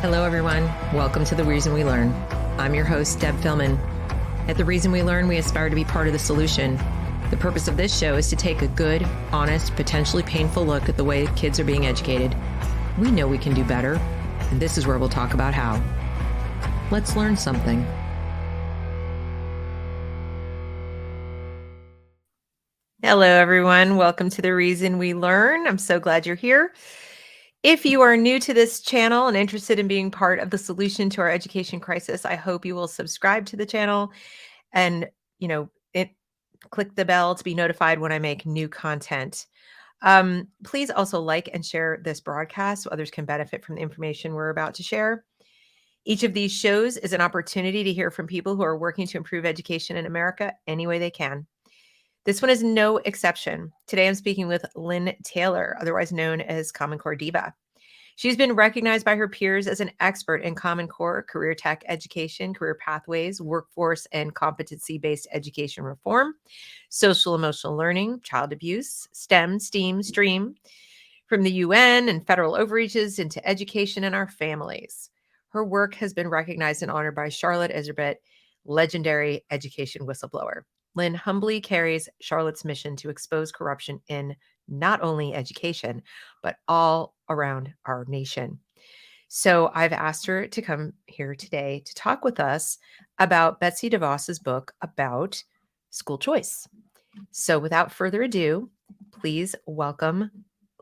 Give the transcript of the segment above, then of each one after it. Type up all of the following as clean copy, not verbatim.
Hello, everyone. Welcome to The Reason We Learn. I'm your host, Deb Philman. At The Reason We Learn, we aspire to be part of the solution. The purpose of this show is to take a good, honest, potentially painful look at the way kids are being educated. We know we can do better, and this is where we'll talk about how. Let's learn something. Hello, everyone. Welcome to The Reason We Learn. I'm so glad you're here. If you are new to this channel and interested in being part of the solution to our education crisis, I hope you will subscribe to the channel and, click the bell to be notified when I make new content. Please also like and share this broadcast so others can benefit from the information we're about to share. Each of these shows is an opportunity to hear from people who are working to improve education in America any way they can. This one is no exception. Today, I'm speaking with Lynne Taylor, otherwise known as Common Core Diva. She's been recognized by her peers as an expert in Common Core, career tech education, career pathways, workforce and competency-based education reform, social emotional learning, child abuse, STEM, STEAM, STREAM, from the UN and federal overreaches into education in our families. Her work has been recognized and honored by Charlotte Iserbyt, legendary education whistleblower. Lynne humbly carries Charlotte's mission to expose corruption in not only education, but all around our nation. So I've asked her to come here today to talk with us about Betsy DeVos's book about school choice. So without further ado, please welcome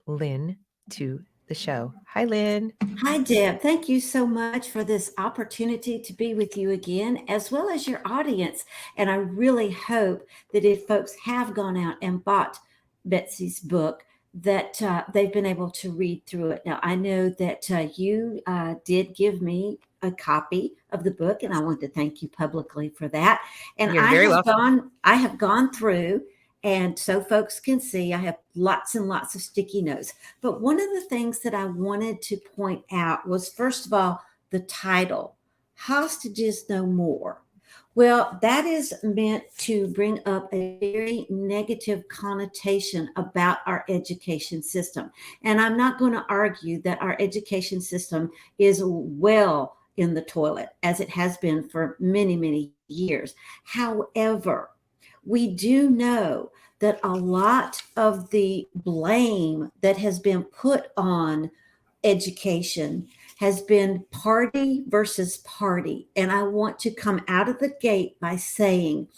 Lynne to the show. Hi, Lynne. Hi, Deb. Thank you so much for this opportunity to be with you again, as well as your audience. And I really hope that if folks have gone out and bought Betsy's book, that they've been able to read through it. Now, I know that you did give me a copy of the book, and I want to thank you publicly for that. And You're very welcome. I have gone through. And so folks can see, I have lots and lots of sticky notes. But one of the things that I wanted to point out was, first of all, the title, Hostages No More. Well, that is meant to bring up a very negative connotation about our education system. And I'm not going to argue that our education system is well in the toilet, as it has been for many, many years. However, we do know that a lot of the blame that has been put on education has been party versus party. And I want to come out of the gate by saying,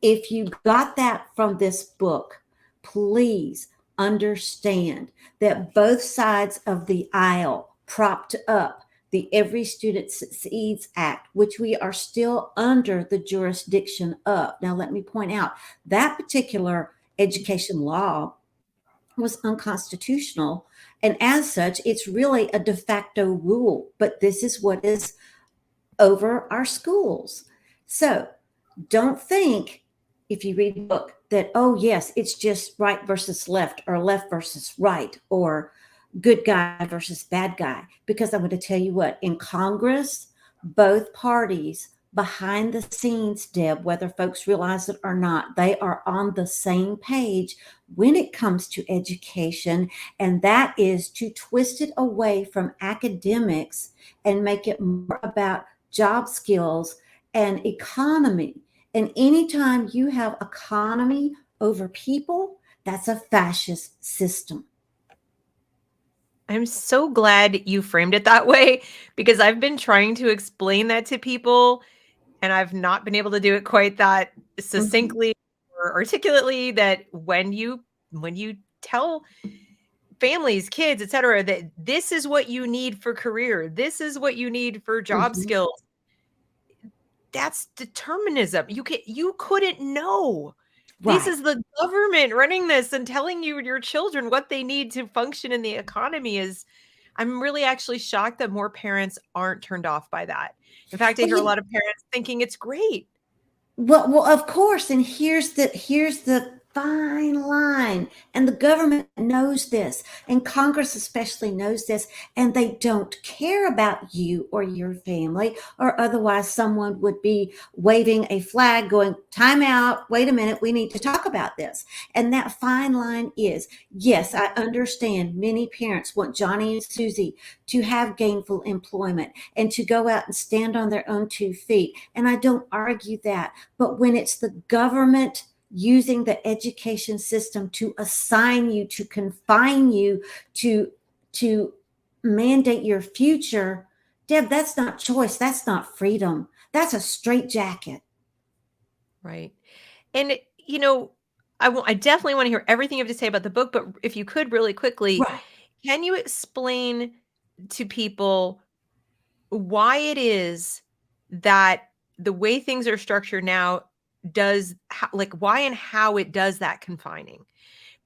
if you got that from this book, please understand that both sides of the aisle propped up the Every Student Succeeds Act, which we are still under the jurisdiction of. Now, let me point out that particular education law was unconstitutional. And as such, it's really a de facto rule. But this is what is over our schools. So don't think, if you read the book, that, oh, yes, it's just right versus left, or left versus right, or good guy versus bad guy. Because I'm going to tell you what, in Congress, both parties behind the scenes, Deb, whether folks realize it or not, they are on the same page when it comes to education. And that is to twist it away from academics and make it more about job skills and economy. And anytime you have economy over people, that's a fascist system. I'm so glad you framed it that way, because I've been trying to explain that to people and I've not been able to do it quite that succinctly or articulately, that when you tell families, kids, etc., that this is what you need for career, this is what you need for job skills, that's determinism. You couldn't know. Right. This is the government running this and telling you, your children, what they need to function in the economy. I'm really actually shocked that more parents aren't turned off by that. In fact, I hear a lot of parents thinking it's great. Well, of course. And here's the fine line. And the government knows this, and Congress especially knows this, and they don't care about you or your family, or otherwise someone would be waving a flag going, time out, wait a minute, we need to talk about this. And that fine line is, yes, I understand many parents want Johnny and Susie to have gainful employment and to go out and stand on their own 2 feet. And I don't argue that. But when it's the government using the education system to assign you, to confine you, to mandate your future, Deb, that's not choice. That's not freedom. That's a straitjacket. Right. And, I definitely want to hear everything you have to say about the book, but if you could really quickly, Right. can you explain to people why it is that the way things are structured now like why and how it does that confining?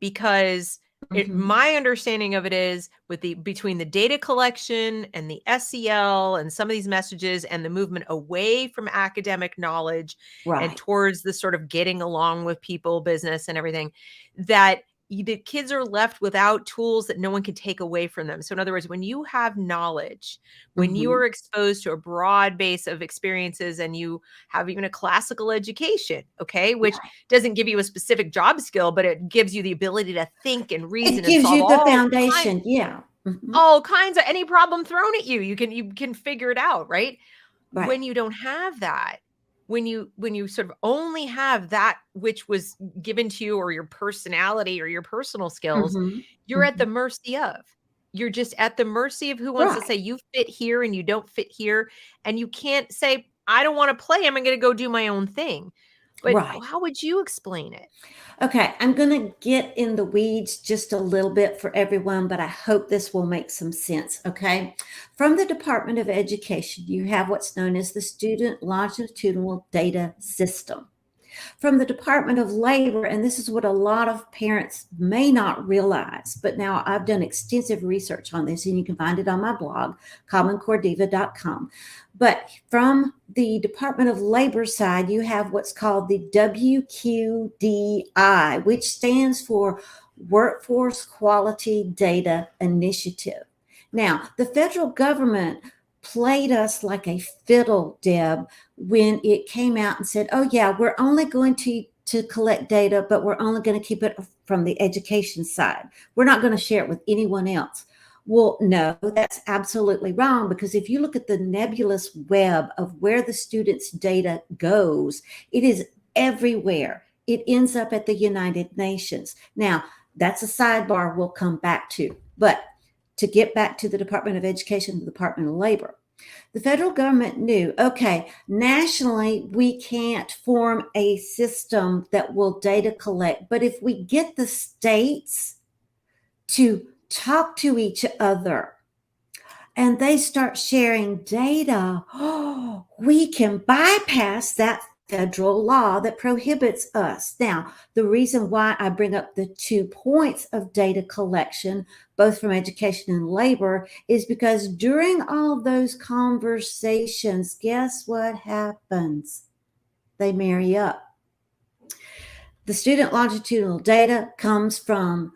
Because Mm-hmm. my understanding of it is with the between the data collection and the SEL and some of these messages and the movement away from academic knowledge and Right. towards the sort of getting along with people business and everything, that the kids are left without tools that no one can take away from them. So in other words, when you have knowledge, when you Mm-hmm. are exposed to a broad base of experiences and you have even a classical education, okay, which Right. doesn't give you a specific job skill, but it gives you the ability to think and It reason and gives solve you the foundation. Yeah. Mm-hmm. all kinds of any problem thrown at you. You can figure it out, right? Right. When you don't have that, when you sort of only have that which was given to you or your personality or your personal skills, Mm-hmm. you're at Mm-hmm. the mercy of. You're just at the mercy of who wants to say Right. you fit here and you don't fit here. And you can't say, I don't want to play. I'm going to go do my own thing. But Right. how would you explain it? Okay, I'm going to get in the weeds just a little bit for everyone, but I hope this will make some sense. Okay. From the Department of Education, you have what's known as the Student Longitudinal Data System. From the Department of Labor, and this is what a lot of parents may not realize, but now I've done extensive research on this, and you can find it on my blog, commoncorediva.com. But from the Department of Labor side, you have what's called the WQDI, which stands for Workforce Quality Data Initiative. Now, the federal government played us like a fiddle, Deb, when it came out and said, oh, yeah, we're only going to collect data, but we're only going to keep it from the education side. We're not going to share it with anyone else. Well, no, that's absolutely wrong, because if you look at the nebulous web of where the students' data goes, it is everywhere. It ends up at the United Nations. Now, that's a sidebar we'll come back to. But to get back to the Department of Education, the Department of Labor, the federal government knew, okay, nationally, we can't form a system that will data collect. But if we get the states to talk to each other and they start sharing data, we can bypass that federal law that prohibits us. Now, the reason why I bring up the 2 points of data collection, both from education and labor, is because during all those conversations, guess what happens? They marry up. The student longitudinal data comes from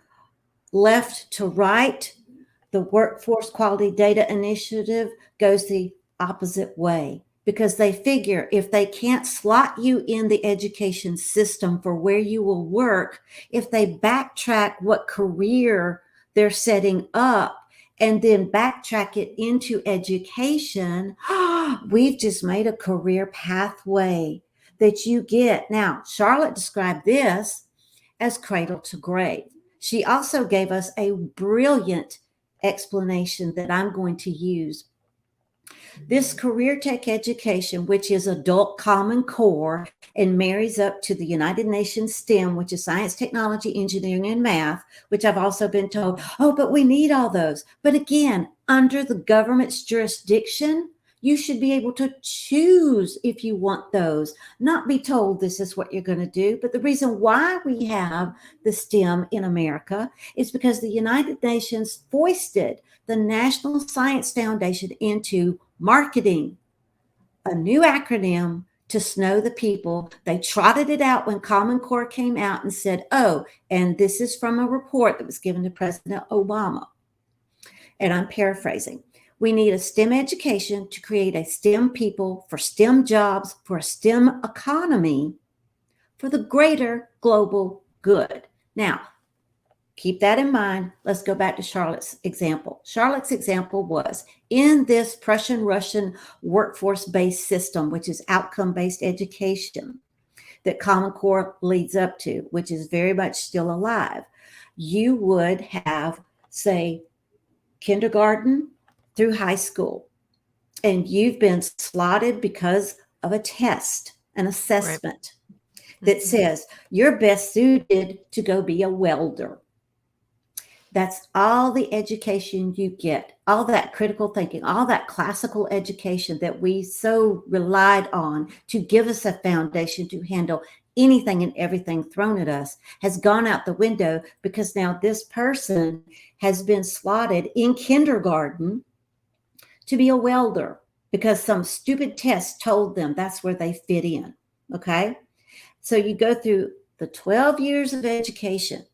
left to right. The Workforce Quality Data Initiative goes the opposite way, because they figure if they can't slot you in the education system for where you will work, if they backtrack what career they're setting up and then backtrack it into education, we've just made a career pathway that you get. Now, Charlotte described this as cradle to grave. She also gave us a brilliant explanation that I'm going to use. This career tech education, which is adult common core and marries up to the United Nations STEM, which is science, technology, engineering, and math, which I've also been told, oh, but we need all those. But again, under the government's jurisdiction, you should be able to choose if you want those, not be told this is what you're going to do. But the reason why we have the STEM in America is because the United Nations foisted the National Science Foundation into marketing, a new acronym to snow the people. They trotted it out when Common Core came out and said, oh, and this is from a report that was given to President Obama. And I'm paraphrasing. We need a STEM education to create a STEM people for STEM jobs, for a STEM economy, for the greater global good. Now, keep that in mind. Let's go back to Charlotte's example. Charlotte's example was in this Prussian-Russian workforce-based system, which is outcome-based education that Common Core leads up to, which is very much still alive. You would have, say, kindergarten through high school, and you've been slotted because of a test, an assessment that says you're best suited to go be a welder. That's all the education you get, all that critical thinking, all that classical education that we so relied on to give us a foundation to handle anything and everything thrown at us has gone out the window, because now this person has been slotted in kindergarten to be a welder because some stupid test told them that's where they fit in. Okay. So you go through the 12 years of education.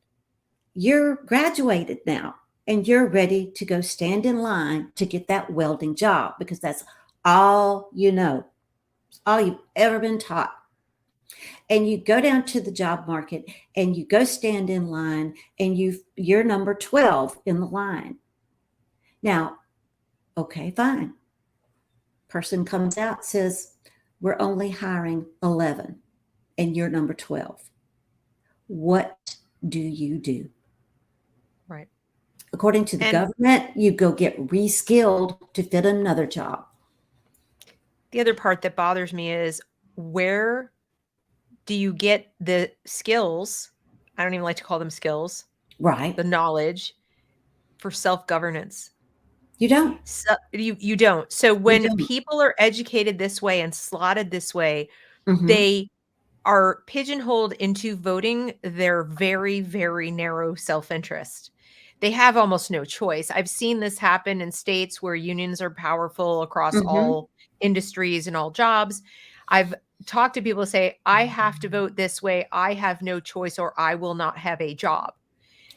You're graduated now and you're ready to go stand in line to get that welding job, because that's all you know, all you've ever been taught. And you go down to the job market and you go stand in line and you're number 12 in the line. Now, okay, fine. Person comes out, says, we're only hiring 11 and you're number 12. What do you do? Right. According to the government, you go get re-skilled to fit another job. The other part that bothers me is, where do you get the skills? I don't even like to call them skills. Right. The knowledge for self-governance. You don't. So you don't. So when people are educated this way and slotted this way, they are pigeonholed into voting their very, very narrow self-interest. They have almost no choice. I've seen this happen in states where unions are powerful across all industries and all jobs. I've talked to people who say, I have to vote this way. I have no choice, or I will not have a job.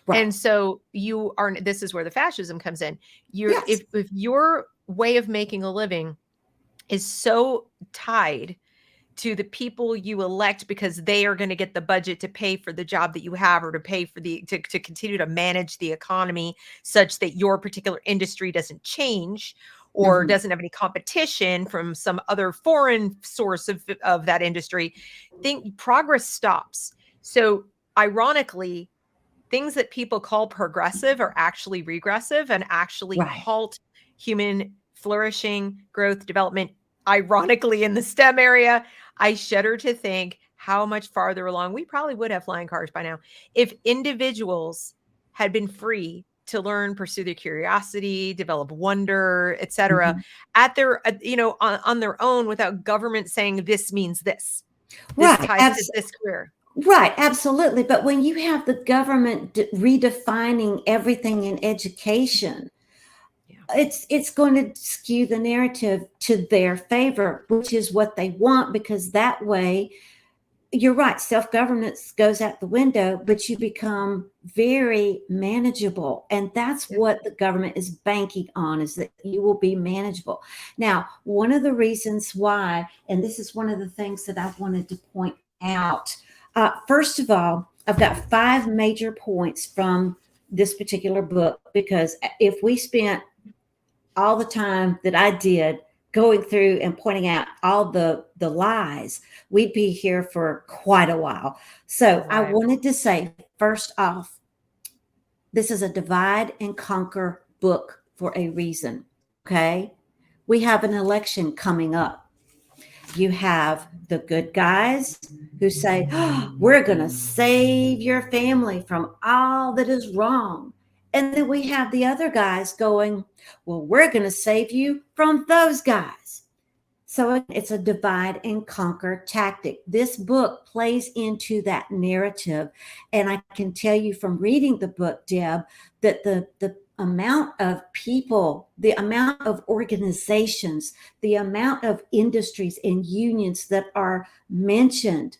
Right. And so this is where the fascism comes in. If your way of making a living is so tied to the people you elect because they are going to get the budget to pay for the job that you have, or to pay for to continue to manage the economy such that your particular industry doesn't change or doesn't have any competition from some other foreign source of that industry, progress stops. So ironically, things that people call progressive are actually regressive and actually halt human flourishing, growth, development. Ironically, in the STEM area, I shudder to think how much farther along we probably would have flying cars by now if individuals had been free to learn, pursue their curiosity, develop wonder, etc., at their on their own, without government saying this means this. This ties to this career. Right, absolutely. But when you have the government redefining everything in education, it's going to skew the narrative to their favor, which is what they want, because that way, you're right, self-governance goes out the window, but you become very manageable. And that's what the government is banking on, is that you will be manageable. Now, one of the reasons why, and this is one of the things that I wanted to point out, first of all, I've got 5 major points from this particular book, because if we spent all the time that I did going through and pointing out all the lies, we'd be here for quite a while. So I wanted to say, first off, this is a divide and conquer book for a reason. Okay. We have an election coming up. You have the good guys who say, oh, we're going to save your family from all that is wrong. And then we have the other guys going, well, we're going to save you from those guys. So it's a divide and conquer tactic. This book plays into that narrative. And I can tell you from reading the book, Deb, that the amount of people, the amount of organizations, the amount of industries and unions that are mentioned,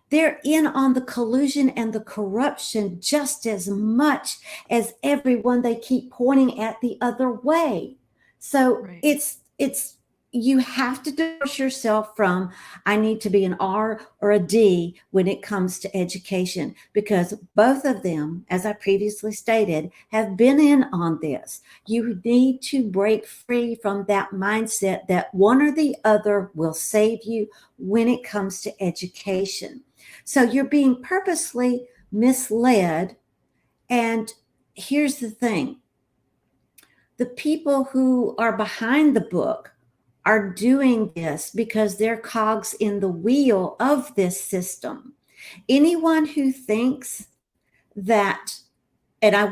they're in on the collusion and the corruption just as much as everyone they keep pointing at the other way. So Right. it's you have to divorce yourself from I need to be an R or a D when it comes to education, because both of them, as I previously stated, have been in on this. You need to break free from that mindset that one or the other will save you when it comes to education. So you're being purposely misled. And here's the thing, the people who are behind the book are doing this because they're cogs in the wheel of this system. Anyone who thinks that, and I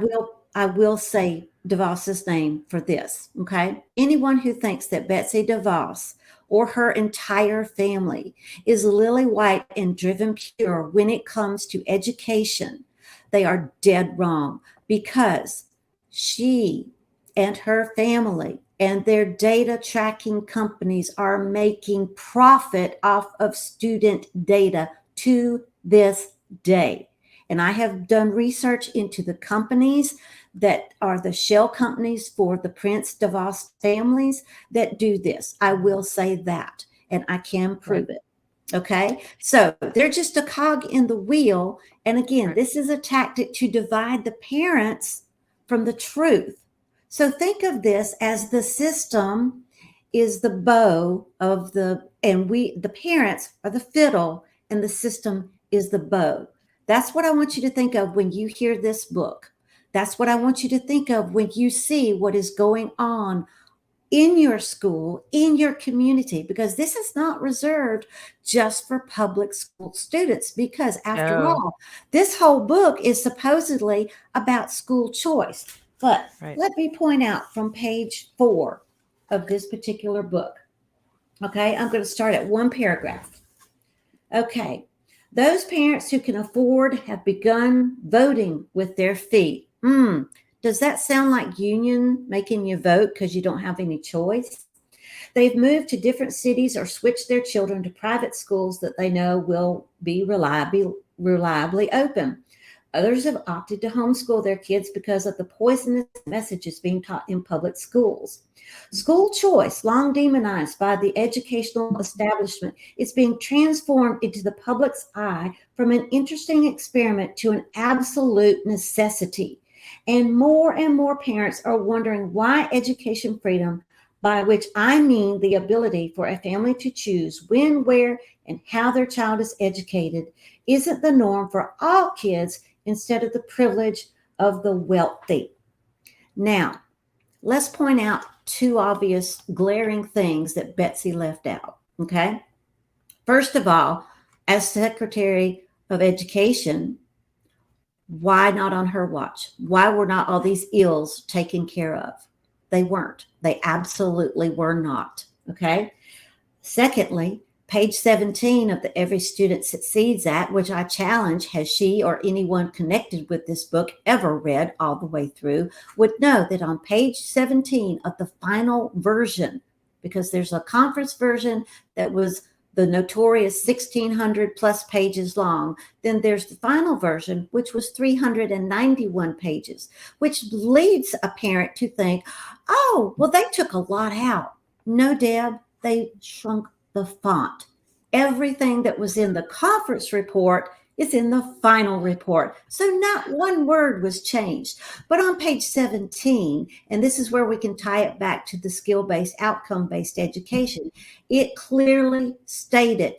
will say DeVos's name for this, okay? Anyone who thinks that Betsy DeVos or her entire family is lily white and driven pure when it comes to education, they are dead wrong, because she and her family and their data tracking companies are making profit off of student data to this day. And I have done research into the companies that are the shell companies for the Prince DeVos families that do this. I will say that, and I can prove it. Okay. So they're just a cog in the wheel. And again, Right. this is a tactic to divide the parents from the truth. So think of this as the system is the bow of the parents are the fiddle, and the system is the bow. That's what I want you to think of when you hear this book. That's what I want you to think of when you see what is going on in your school, in your community, because this is not reserved just for public school students. Because after Oh, all, this whole book is supposedly about school choice. But right. let me point out from page 4 of this particular book. Okay, I'm going to start at one paragraph. Okay, those parents who can afford have begun voting with their feet. Does that sound like union making you vote because you don't have any choice? They've moved to different cities or switched their children to private schools that they know will be reliably open. Others have opted to homeschool their kids because of the poisonous messages being taught in public schools. School choice, long demonized by the educational establishment, is being transformed into the public's eye from an interesting experiment to an absolute necessity. And more parents are wondering why education freedom, by which I mean the ability for a family to choose when, where, and how their child is educated, isn't the norm for all kids instead of the privilege of the wealthy. Now, let's point out two obvious glaring things that Betsy left out. Okay. First of all, as Secretary of Education, why not on her watch? Why were not all these ills taken care of? They weren't. They absolutely were not. Okay. Secondly, page 17 of the Every Student Succeeds Act, which I challenge, has she or anyone connected with this book ever read all the way through, would know that on page 17 of the final version, because there's a conference version that was the notorious 1,600 plus pages long, then there's the final version, which was 391 pages, which leads a parent to think, oh, well, they took a lot out. No, Deb, they shrunk the font. Everything that was in the conference report is in the final report. So not one word was changed. But on page 17, and this is where we can tie it back to the skill-based, outcome-based education, it clearly stated,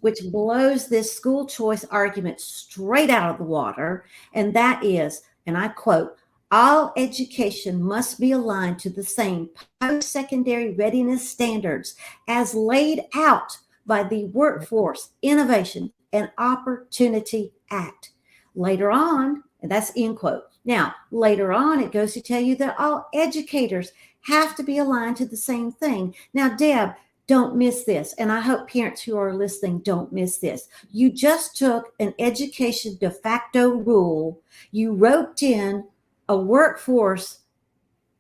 which blows this school choice argument straight out of the water, and that is, and I quote, all education must be aligned to the same post-secondary readiness standards as laid out by the Workforce Innovation and Opportunity Act. Later on, and that's end quote. Now, later on, it goes to tell you that all educators have to be aligned to the same thing. Now, Deb, don't miss this. And I hope parents who are listening don't miss this. You just took an education de facto rule, you roped in a workforce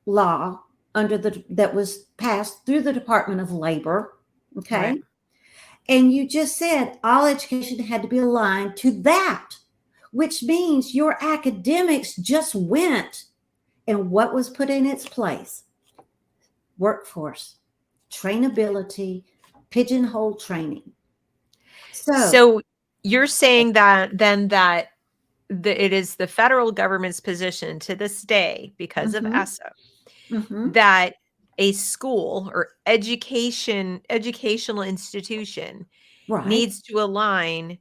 law that was passed through the Department of Labor. Right. Okay. And you just said all education had to be aligned to that, which means your academics just went. And what was put in its place? Workforce, trainability, pigeonhole training. So, So you're saying that then that it is the federal government's position to this day, because of mm-hmm, ESSA, mm-hmm, that a school or educational institution right. needs to align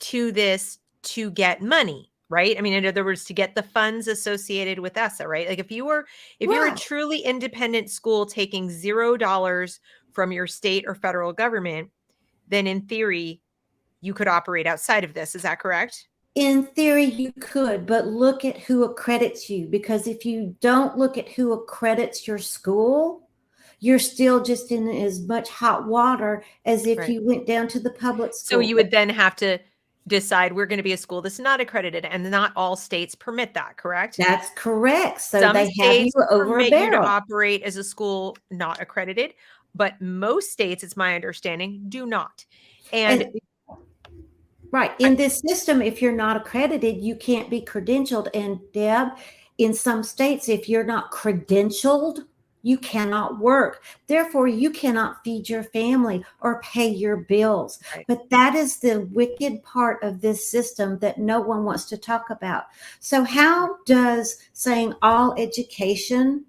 to this to get money, right? I mean, in other words, to get the funds associated with ESSA, right? Like if you're a Right. truly independent school taking $0 from your state or federal government, then in theory, you could operate outside of this. Is that correct? In theory, you could, but look at who accredits you, because if you don't look at who accredits your school, you're still just in as much hot water as if Right. you went down to the public So school. you would then have to decide we're going to be a school that's not accredited, and not all states permit that, correct? That's correct. So Some they have you states over a permit you to barrel. operate as a school not accredited, but most states, it's my understanding, do not. And And right. I, In this system, if you're not accredited, you can't be credentialed. And Deb, in some states, if you're not credentialed, you cannot work. Therefore, you cannot feed your family or pay your bills. right, But that is the wicked part of this system that no one wants to talk about. So, how does saying all education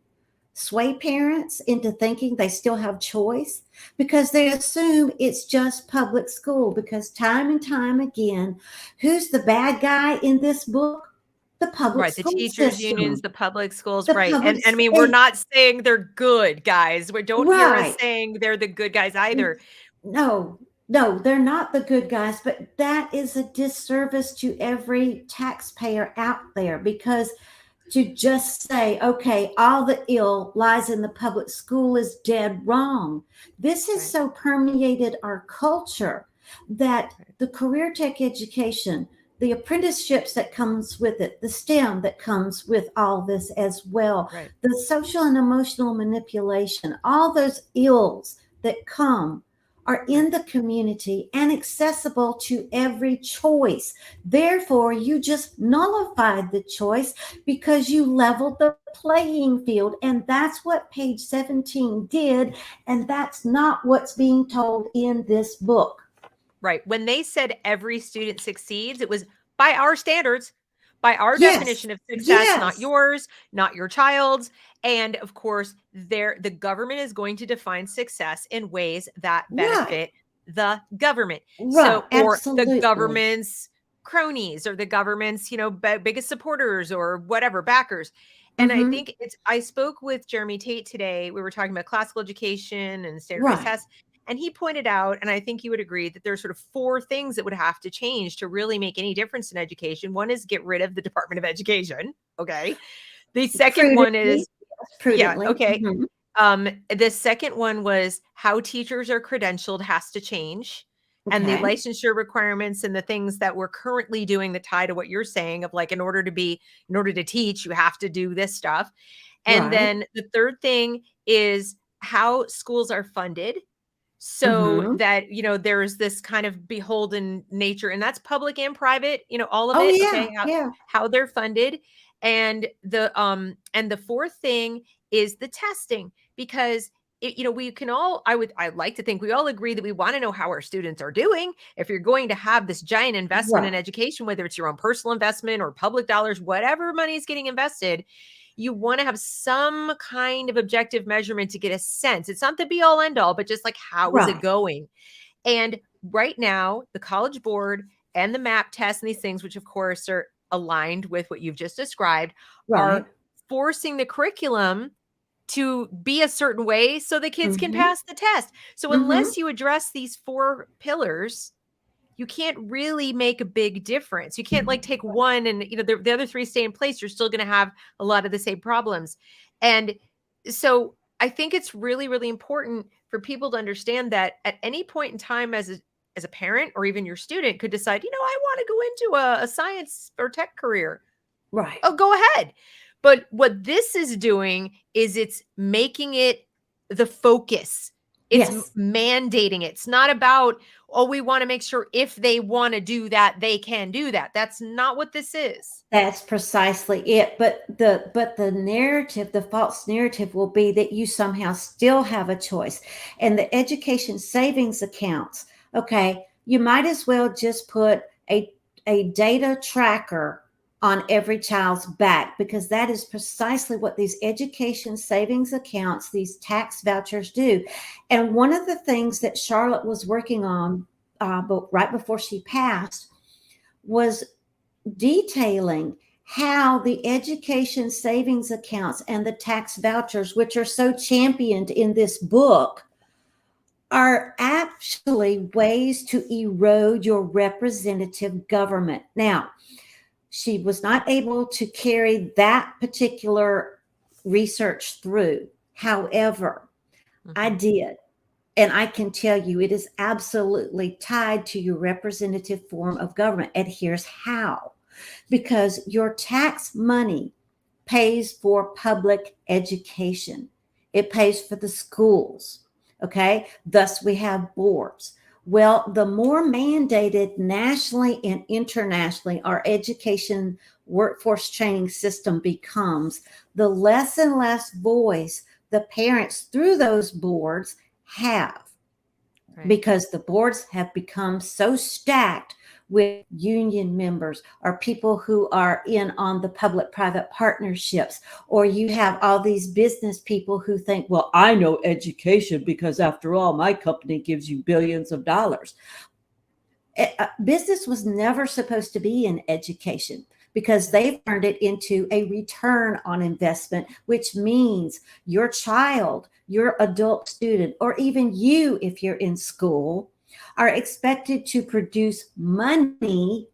sway parents into thinking they still have choice? Because they assume it's just public school. Because time and time again, who's the bad guy in this book? The public right, the school teachers unions, system. the public schools, The right. public, And I mean, we're and not saying they're good guys. We don't hear us right. saying they're the good guys either. No, no, they're not the good guys, but that is a disservice to every taxpayer out there, because to just say, okay, all the ill lies in the public school is dead wrong. This has Right, so permeated our culture that right, the career tech education, the apprenticeships that comes with it, the STEM that comes with all this as well, right. the social and emotional manipulation, all those ills that come are in Right. the community and accessible to every choice. Therefore, you just nullified the choice because you leveled the playing field. And that's what page 17 did. And that's not what's being told in this book. Right. When they said every student succeeds, it was by our standards, by our Yes, definition of success, not yes, yours, not your child's. And of course, the government is going to define success in ways that right, benefit the government. right, So, or the absolutely. government's cronies, or the government's, biggest supporters, or whatever, backers. And I Mm-hmm. think I spoke with Jeremy Tate today. We were talking about classical education and standardized Right, tests. And he pointed out, and I think you would agree, that there's sort of four things that would have to change to really make any difference in education. One is get rid of the Department of Education. Okay. The second one prudently, is, yeah, prudently. okay. Mm-hmm. The second one was how teachers are credentialed has to change. And the Okay, licensure requirements and the things that we're currently doing that tie to what you're saying of, like, in order to teach, you have to do this stuff. And right. then the third thing is how schools are funded, so Mm-hmm. that there's this kind of beholden nature, and that's public and private, all of Oh, it. yeah, Okay, yeah. how they're funded. And the fourth thing is the testing, because we can all, I'd like to think we all agree that we want to know how our students are doing. If you're going to have this giant investment in Right, education, whether it's your own personal investment or public dollars, whatever money is getting invested, you want to have some kind of objective measurement to get a sense. It's not the be all end all, but just like, how is it right, going? And right now, the College Board and the MAP test and these things, which of course are aligned with what you've just described, right. are forcing the curriculum to be a certain way so the kids can Mm-hmm. pass the test. So Mm-hmm. unless you address these four pillars, you can't really make a big difference. You can't, like, take one and the other three stay in place. You're still going to have a lot of the same problems. And so I think it's really, really important for people to understand that at any point in time, as a parent, or even your student could decide, I want to go into a science or tech career. Right. Oh, go ahead. But what this is doing is it's making it the focus. It's Yes. mandating it. It's not about, oh, we want to make sure if they want to do that, they can do that. That's not what this is. That's precisely it. But the narrative, the false narrative will be that you somehow still have a choice. And the education savings accounts, okay, you might as well just put a data tracker on every child's back, because that is precisely what these education savings accounts, these tax vouchers do. And one of the things that Charlotte was working on but right before she passed was detailing how the education savings accounts and the tax vouchers, which are so championed in this book, are actually ways to erode your representative government. Now, she was not able to carry that particular research through. However, I did. And I can tell you it is absolutely tied to your representative form of government. And here's how: because your tax money pays for public education, it pays for the schools. Okay. Thus, we have boards. Well, the more mandated nationally and internationally our education workforce training system becomes, the less and less voice the parents through those boards have, Right. because the boards have become so stacked with union members or people who are in on the public-private partnerships, or you have all these business people who think, well, I know education because after all, my company gives you billions of dollars. Business was never supposed to be in education, because they've turned it into a return on investment, which means your child, your adult student, or even you, if you're in school, are expected to produce money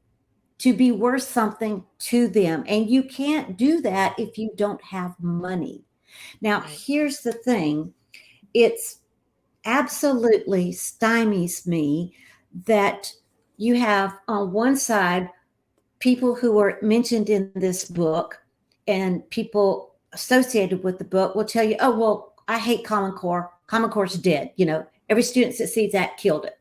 to be worth something to them. And you can't do that if you don't have money. Now, Right. here's the thing: it's absolutely stymies me that you have on one side people who are mentioned in this book, and people associated with the book will tell you, oh, well, I hate Common Core. Common Core's dead. Every student succeeds act killed it.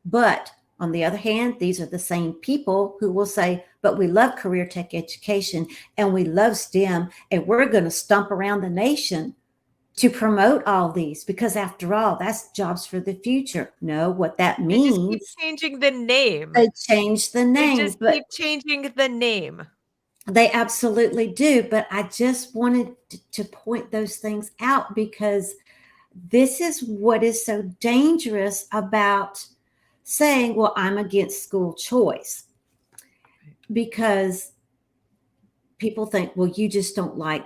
But on the other hand, these are the same people who will say, but we love career tech education and we love STEM, and we're going to stomp around the nation to promote all these, because after all, that's jobs for the future. No, what that They just keep means, changing the name. they change the They name, just but keep changing the name. they absolutely do. But I just wanted to point those things out, because this is what is so dangerous about saying, well, I'm against school choice, because people think, well, you just don't like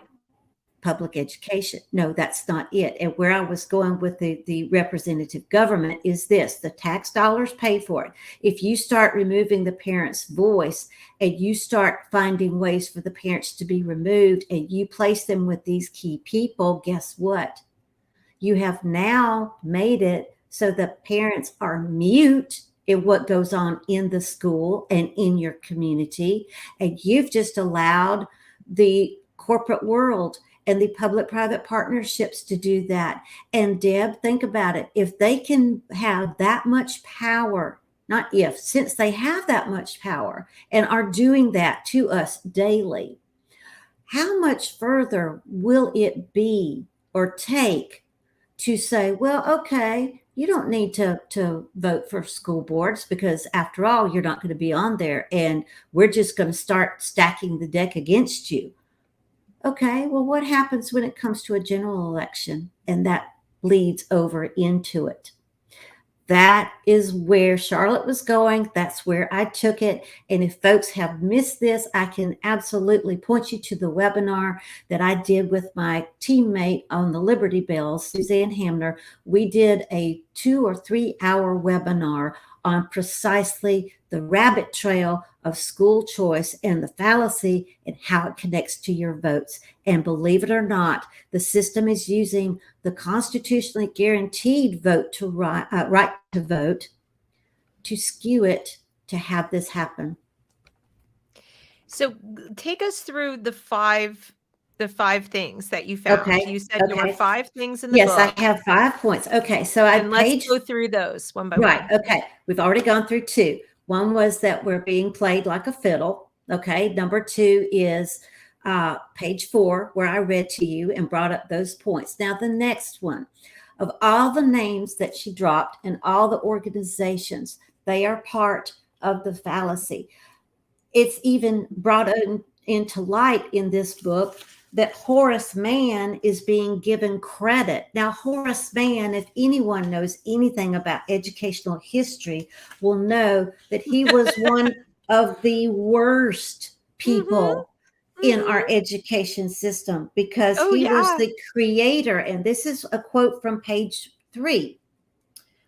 public education. No, that's not it. And where I was going with the representative government is this: the tax dollars pay for it. If you start removing the parents' voice, and you start finding ways for the parents to be removed, and you place them with these key people, guess what? You have now made it so that parents are mute in what goes on in the school and in your community. And you've just allowed the corporate world and the public-private partnerships to do that. And Deb, think about it. If they can have that much power, not if, since they have that much power and are doing that to us daily, how much further will it be or take to say, well, okay, you don't need to vote for school boards, because after all, you're not going to be on there, and we're just going to start stacking the deck against you. Okay, well, what happens when it comes to a general election and that bleeds over into it? That is where Charlotte was going. That's where I took it. And if folks have missed this, I can absolutely point you to the webinar that I did with my teammate on the Liberty Bells, Suzanne Hamner. We did a 2 or 3 hour webinar on precisely the rabbit trail of school choice and the fallacy and how it connects to your votes. And believe it or not, the system is using the constitutionally guaranteed right to vote to skew it to have this happen. So take us through the five things that you found. Okay. You said there were Okay. five things in the Yes, I book, have 5 points. Okay. So I and let's page go through those one by right. one. Okay. We've already gone through 2. One was that we're being played like a fiddle. Okay. Number 2 is page 4, where I read to you and brought up those points. Now, the next one, of all the names that she dropped and all the organizations, they are part of the fallacy. It's even brought into light in this book that Horace Mann is being given credit. Now, Horace Mann, if anyone knows anything about educational history, will know that he was one of the worst Mhm. people in our Mhm. education system because Oh he was yeah. the creator. And this is a quote from page 3.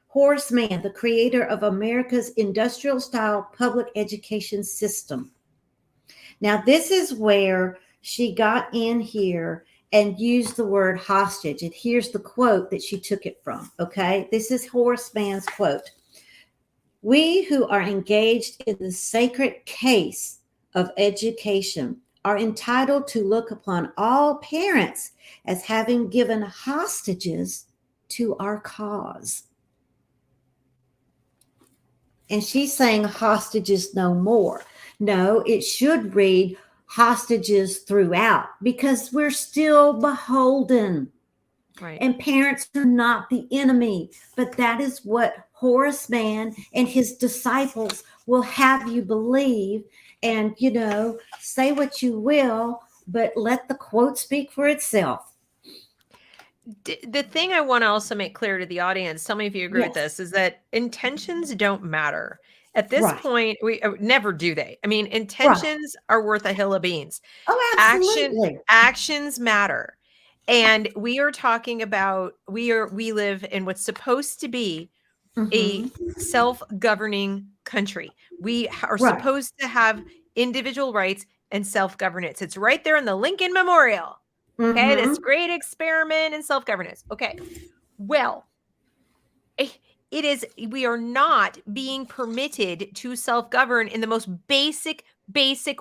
Horace Mann, the creator of America's industrial style public education system. Now, this is where she got in here and used the word hostage. And here's the quote that she took it from. Okay. This is Horace Mann's quote. We who are engaged in the sacred case of education are entitled to look upon all parents as having given hostages to our cause. And she's saying hostages no more. No, it should read hostages throughout because we're still beholden. Right. And parents are not the enemy. But that is what Horace Mann and his disciples will have you believe. And, say what you will, but let the quote speak for itself. The thing I want to also make clear to the audience, tell me if you agree with Yes, this, is that intentions don't matter. At this right, point, we never do they. I mean, right. intentions are worth a hill of beans. Oh, Action absolutely. actions matter. And we are talking about we live in what's supposed to be a Mm-hmm. self-governing country. We are Right. supposed to have individual rights and self-governance. It's right there in the Lincoln Memorial. Okay, this Mm-hmm. great experiment in self-governance. Okay. Well, eh, it is we are not being permitted to self-govern in the most basic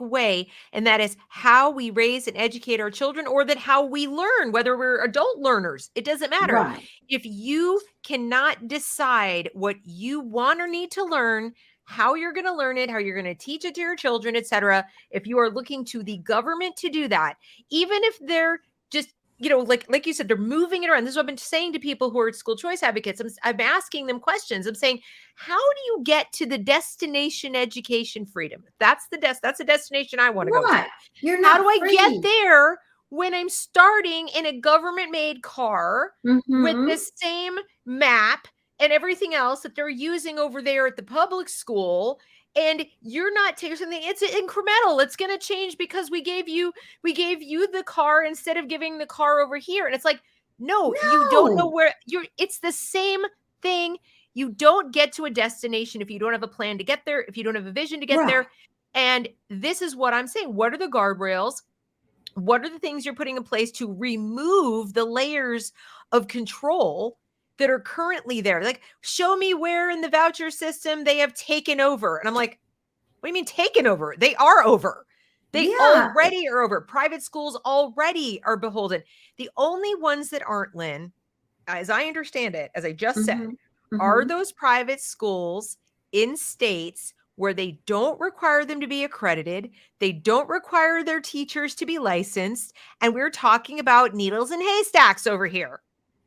way, and that is how we raise and educate our children, or that how we learn, whether we're adult learners. It doesn't matter. Right. If you cannot decide what you want or need to learn, how you're going to learn it, how you're going to teach it to your children, etc., if you are looking to the government to do that, even if they're just like you said, they're moving it around. This is what I've been saying to people who are school choice advocates. I'm asking them questions. I'm saying, how do you get to the destination education freedom? That's that's the destination I want to go to. Right. You're How do not I get free. there when I'm starting in a government made car with the Mm-hmm. same map and everything else that they're using over there at the public school? And you're not taking something, it's incremental. It's going to change because we gave you the car instead of giving the car over here. And it's like, no, you don't know No. where it's the same thing. You don't get to a destination if you don't have a plan to get there, if you don't have a vision to get Right. there. And this is what I'm saying. What are the guardrails? What are the things you're putting in place to remove the layers of control that are currently there? Like, show me where in the voucher system they have taken over. And I'm like, what do you mean taken over? They are over. They Yeah. already are over. Private schools already are beholden. The only ones that aren't, Lynn, as I understand it, as I just said, Mm-hmm. are Mm-hmm. those private schools in states where they don't require them to be accredited, they don't require their teachers to be licensed, and we're talking about needles and haystacks over here.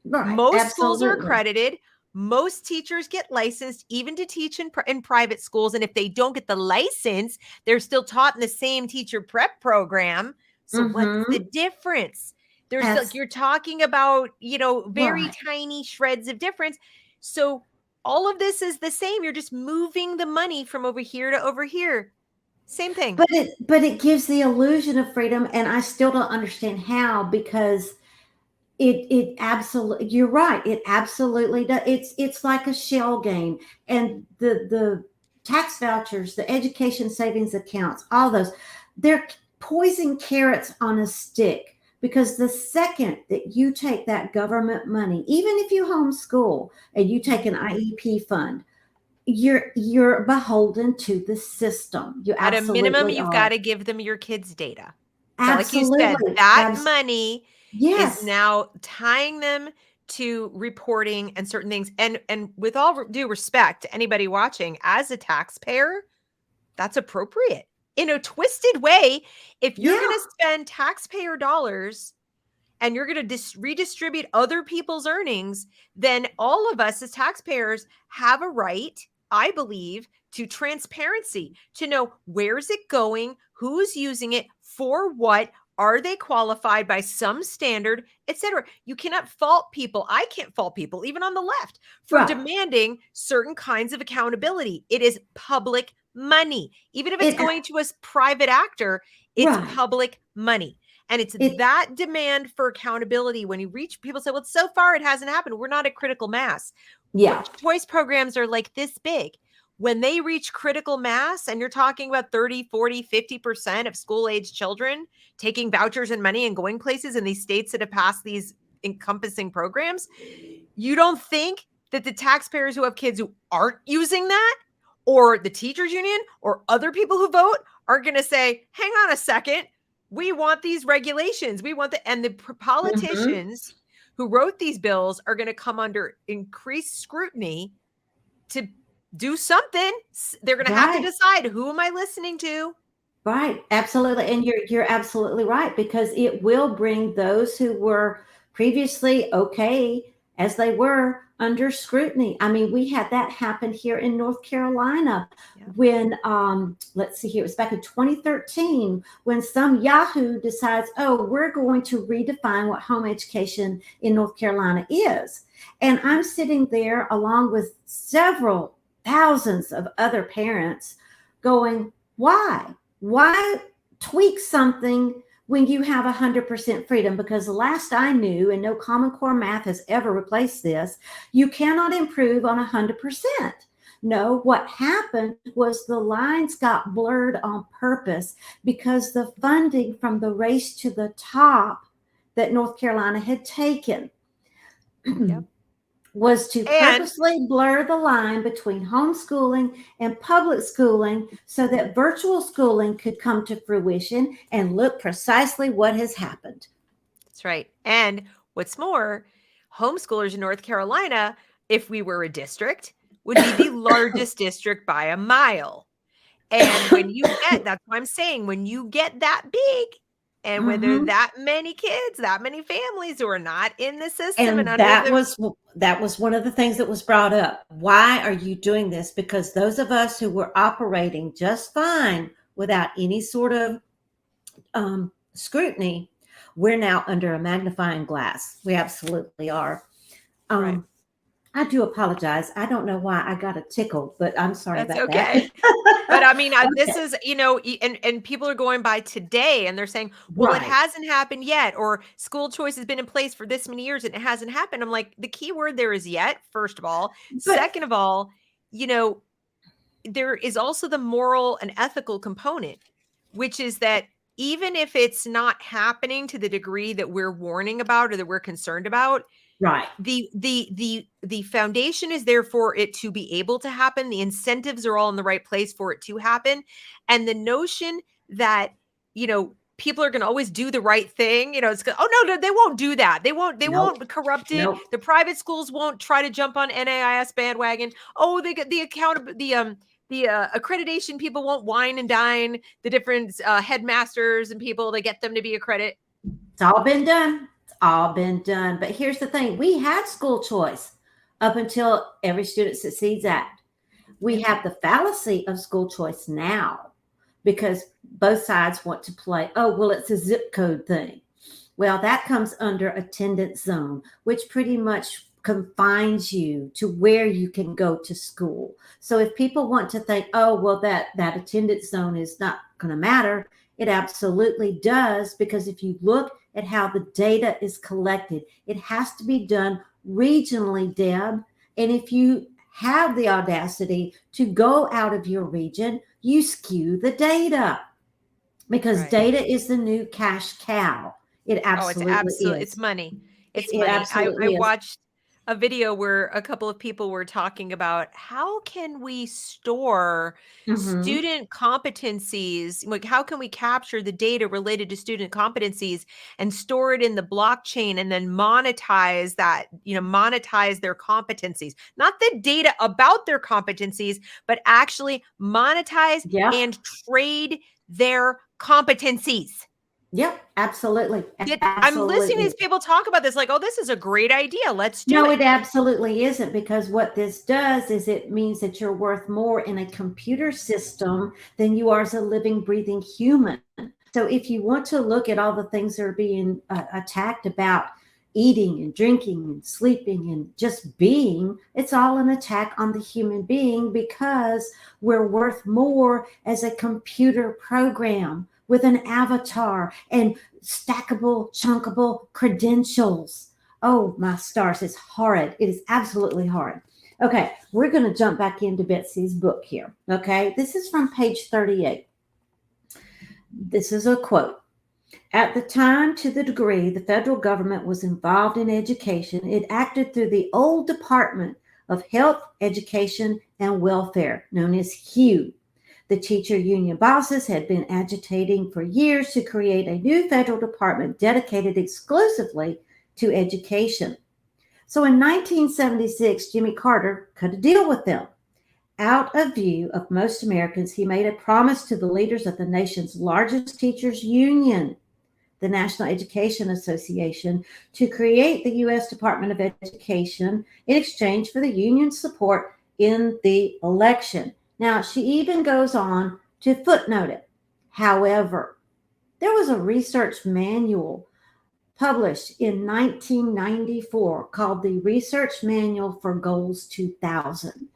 Right. Most schools are Absolutely. accredited. Most teachers get licensed even to teach in private schools. And if they don't get the license, they're still taught in the same teacher prep program. So what's the Mm-hmm. difference? There's still, As you're talking about, very right. tiny shreds of difference. So all of this is the same. You're just moving the money from over here to over here. Same thing. But it gives the illusion of freedom, and I still don't understand how because it absolutely, you're right, it absolutely does. It's like a shell game. And the tax vouchers, the education savings accounts, all those, they're poison carrots on a stick, because the second that you take that government money, even if you homeschool and you take Mhm. an IEP fund, you're beholden to the system. You At a minimum, absolutely you've are. got to give them your kids' data. So like you said, Absolutely. that money is Yes. now tying them to reporting and certain things. And with all due respect to anybody watching, as a taxpayer, that's appropriate. In a twisted way, if you're going Yeah. to spend taxpayer dollars and you're going to redistribute other people's earnings, then all of us as taxpayers have a right, I believe, to transparency, to know where's it going, who's using it, for what, are they qualified by some standard, etc. You cannot fault people. I can't fault people, even on the left, for Right. demanding certain kinds of accountability. It is public money. Even if it's It going to a private actor, it's right. public money. And it's It that demand for accountability when you reach people say, well, so far it hasn't happened. We're not at critical mass. yeah. Choice programs are like this big. When they reach critical mass, and you're talking about 30, 40, 50% of school age children taking vouchers and money and going places in these states that have passed these encompassing programs, you don't think that the taxpayers who have kids who aren't using that, or the teachers union, or other people who vote, are going to say, hang on a second, we want these regulations. We want and the Mhm. politicians who wrote these bills are going to come under increased scrutiny to do something. They're going to have to Right. decide, who am I listening to? Right, absolutely, and you're absolutely right, because it will bring those who were previously okay as they were under scrutiny. I mean, we had that happen here in North Carolina Yeah. when let's see here, it was back in 2013 when some Yahoo decides, oh, we're going to redefine what home education in North Carolina is. And I'm sitting there along with several thousands of other parents going, why? Why tweak something when you have 100% freedom? Because the last I knew, and no Common Core math has ever replaced this, you cannot improve on 100%. No, what happened was the lines got blurred on purpose because the funding from the race to the top that North Carolina had taken Yep. was to And purposely blur the line between homeschooling and public schooling so that virtual schooling could come to fruition, and look precisely what has happened. that's right. And what's more, homeschoolers in North Carolina, if we were a district, would be the largest district by a mile. And when you get, that's what I'm saying, when you get that big, and when there are Mhm. that many kids, that many families who are not in the system and And under the that was one of the things that was brought up. Why are you doing this? Because those of us who were operating just fine without any sort of scrutiny, we're now under a magnifying glass. We absolutely are. right. Um, I do apologize. I don't know why I got a tickle, but I'm sorry That's about that. okay. But I mean, this Okay. is, and people are going by today and they're saying, well, it Right. hasn't happened yet, or school choice has been in place for this many years and it hasn't happened. I'm like, the key word there is yet, first of all. But Second of all, you know, there is also the moral and ethical component, which is that even if it's not happening to the degree that we're warning about or that we're concerned about, right. the foundation is there for it to be able to happen. The incentives are all in the right place for it to happen. And the notion that, people are going to always do the right thing, it's oh no, they won't do that. They Nope. won't corrupt it. Nope. The private schools won't try to jump on NAIS bandwagon. Oh, they get the accreditation people won't wine and dine the different headmasters and people to get them to be accredited. It's all been done. It's all been done. But here's the thing, we had school choice up until Every Student Succeeds Act. We Yeah. have the fallacy of school choice now because both sides want to play, oh, well, it's a zip code thing. Well, that comes under attendance zone, which pretty much confines you to where you can go to school. So if people want to think, oh, well, that attendance zone is not going to matter, it absolutely does, because if you look at how the data is collected, it has to be done regionally, Deb. And if you have the audacity to go out of your region, you skew the data, because Right. data is the new cash cow. It Oh, absolutely it's is. money. It's It money. I absolutely is. watched a video where a couple of people were talking about how can we store Mm-hmm. student competencies, like how can we capture the data related to student competencies and store it in the blockchain and then monetize that, monetize their competencies, not the data about their competencies, but actually monetize Yep. and trade their competencies. Yep. Absolutely. I'm listening to Absolutely. these people talk about this like, oh, this is a great idea. Let's do No, it. it absolutely isn't, because what this does is it means that you're worth more in a computer system than you are as a living, breathing human. So if you want to look at all the things that are being attacked about eating and drinking and sleeping and just being, it's all an attack on the human being, because we're worth more as a computer program with an avatar and stackable, chunkable credentials. Oh, my stars, it's horrid. It is absolutely horrid. Okay, we're going to jump back into Betsy's book here. Okay, this is from page 38. This is a quote. At the time, to the degree the federal government was involved in education, it acted through the old Department of Health, Education, and Welfare, known as HUE. The teacher union bosses had been agitating for years to create a new federal department dedicated exclusively to education. So in 1976, Jimmy Carter cut a deal with them. Out of view of most Americans, he made a promise to the leaders of the nation's largest teachers union, the National Education Association, to create the U.S. Department of Education in exchange for the union's support in the election. Now, she even goes on to footnote it. However, there was a research manual published in 1994 called the Research Manual for Goals 2000.